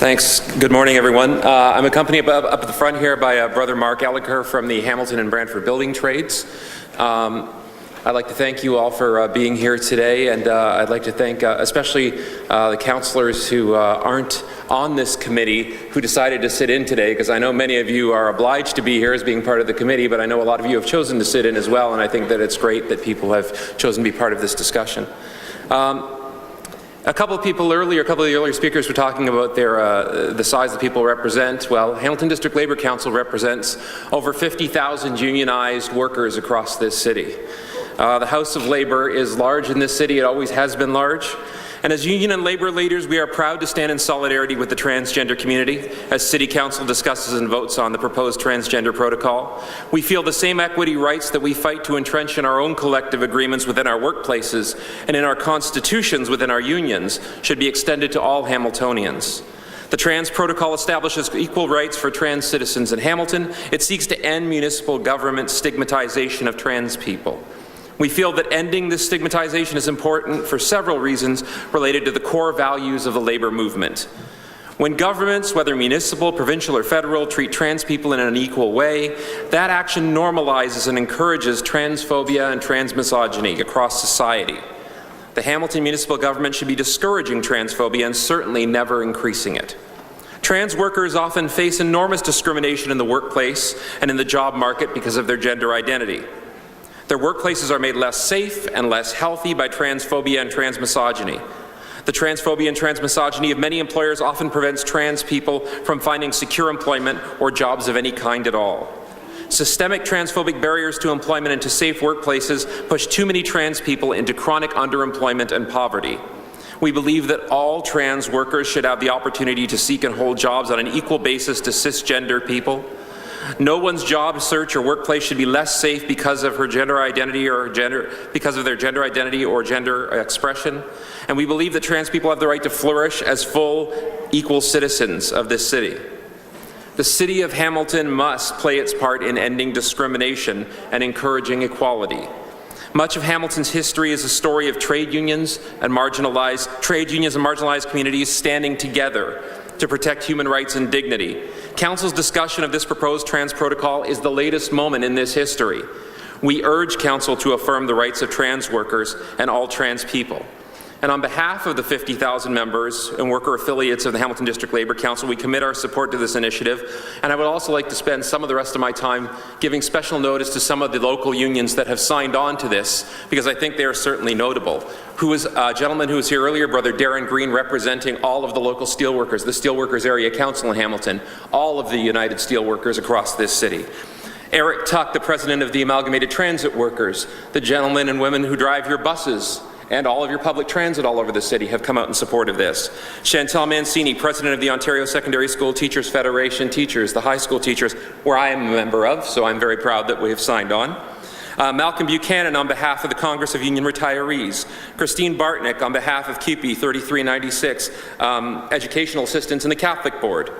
Thanks. Good morning, everyone. I'm accompanied up at the front here by Brother Mark Elliker from the Hamilton and Brantford Building Trades. I'd like to thank you all for being here today, and I'd like to thank especially the councillors who aren't on this committee who decided to sit in today, because I know many of you are obliged to be here as being part of the committee, but I know a lot of you have chosen to sit in as well, and I think that it's great that people have chosen to be part of this discussion. A couple of the earlier speakers were talking about the size that people represent. Well, Hamilton District Labour Council represents over 50,000 unionized workers across this city. The House of Labour is large in this city. It always has been large. And as union and labour leaders, we are proud to stand in solidarity with the transgender community as City Council discusses and votes on the proposed transgender protocol. We feel the same equity rights that we fight to entrench in our own collective agreements within our workplaces and in our constitutions within our unions should be extended to all Hamiltonians. The trans protocol establishes equal rights for trans citizens in Hamilton. It seeks to end municipal government stigmatization of trans people. We feel that ending this stigmatization is important for several reasons related to the core values of the labour movement. When governments, whether municipal, provincial or federal, treat trans people in an equal way, that action normalizes and encourages transphobia and transmisogyny across society. The Hamilton municipal government should be discouraging transphobia and certainly never increasing it. Trans workers often face enormous discrimination in the workplace and in the job market because of their gender identity. Their workplaces are made less safe and less healthy by transphobia and transmisogyny. The transphobia and transmisogyny of many employers often prevents trans people from finding secure employment or jobs of any kind at all. Systemic transphobic barriers to employment and to safe workplaces push too many trans people into chronic underemployment and poverty. We believe that all trans workers should have the opportunity to seek and hold jobs on an equal basis to cisgender people. No one's job search or workplace should be less safe because of her gender identity or because of their gender identity or gender expression. And we believe that trans people have the right to flourish as full, equal citizens of this city. The City of Hamilton must play its part in ending discrimination and encouraging equality. Much of Hamilton's history is a story of trade unions and marginalized communities standing together to protect human rights and dignity. Council's discussion of this proposed trans protocol is the latest moment in this history. We urge Council to affirm the rights of trans workers and all trans people. And on behalf of the 50,000 members and worker affiliates of the Hamilton District Labour Council, we commit our support to this initiative. And I would also like to spend some of the rest of my time giving special notice to some of the local unions that have signed on to this, because I think they are certainly notable. A gentleman who was here earlier, Brother Darren Green, representing all of the local steelworkers, the Steelworkers Area Council in Hamilton, all of the United Steelworkers across this city. Eric Tuck, the president of the Amalgamated Transit Workers, the gentlemen and women who drive your buses, and all of your public transit all over the city have come out in support of this. Chantal Mancini, president of the Ontario Secondary School Teachers Federation Teachers, the high school teachers, where I am a member of, so I'm very proud that we have signed on. Malcolm Buchanan on behalf of the Congress of Union Retirees. Christine Bartnick on behalf of CUPE 3396, Educational Assistants and the Catholic Board.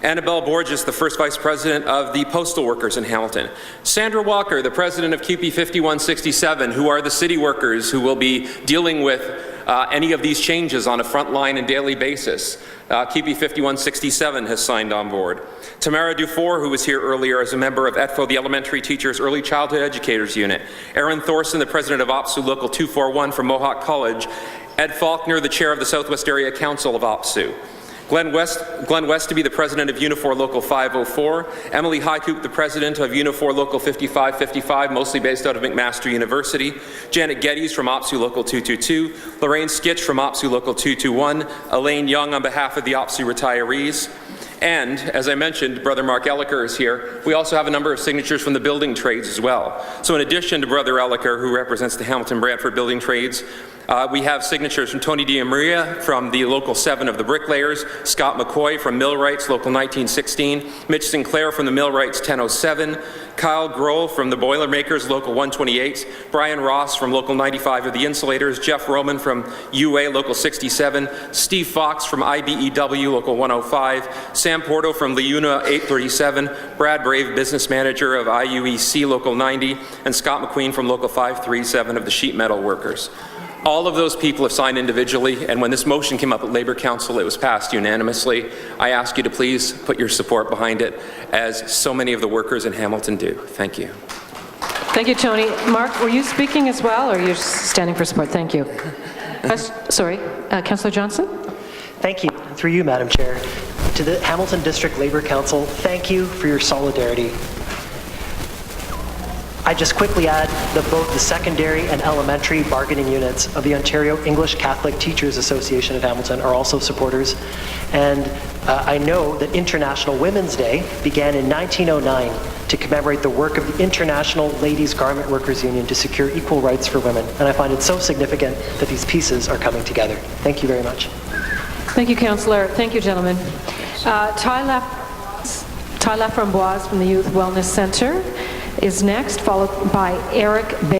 Annabelle Borges, the first Vice President of the Postal Workers in Hamilton. Sandra Walker, the President of CUPE 5167, who are the city workers who will be dealing with any of these changes on a frontline and daily basis. CUPE 5167 has signed on board. Tamara Dufour, who was here earlier as a member of ETFO, the Elementary Teachers Early Childhood Educators Unit. Aaron Thorson, the President of OPSU Local 241 from Mohawk College. Ed Faulkner, the Chair of the Southwest Area Council of OPSU. Glenn Westby, the President of Unifor Local 504, Emily Highcoop, the President of Unifor Local 5555, mostly based out of McMaster University, Janet Geddes from OPSU Local 222, Lorraine Skitch from OPSU Local 221, Elaine Young on behalf of the OPSU retirees, and, as I mentioned, Brother Mark Elliker is here. We also have a number of signatures from the building trades as well. So in addition to Brother Elliker, who represents the Hamilton Brantford Building Trades, we have signatures from Tony DiMaria from the Local 7 of the Bricklayers, Scott McCoy from Millwrights, Local 1916, Mitch Sinclair from the Millwrights 1007, Kyle Grohl from the Boilermakers, Local 128, Brian Ross from Local 95 of the Insulators, Jeff Roman from UA, Local 67, Steve Fox from IBEW, Local 105, Sam Porto from Leuna 837, Brad Brave, Business Manager of IUEC, Local 90, and Scott McQueen from Local 537 of the Sheet Metal Workers. All of those people have signed individually, and when this motion came up at Labour Council, it was passed unanimously. I ask you to please put your support behind it, as so many of the workers in Hamilton do. Thank you. Thank you, Tony. Mark, were you speaking as well, or you're standing for support? Thank you. Councillor Johnson? Thank you. Through you, Madam Chair. To the Hamilton District Labour Council, thank you for your solidarity. I just quickly add that both the secondary and elementary bargaining units of the Ontario English Catholic Teachers Association of Hamilton are also supporters. And I know that International Women's Day began in 1909 to commemorate the work of the International Ladies Garment Workers Union to secure equal rights for women. And I find it so significant that these pieces are coming together. Thank you very much. Thank you, Councillor. Thank you, gentlemen. Ty Laframboise from the Youth Wellness Centre is next, followed by Eric Bay.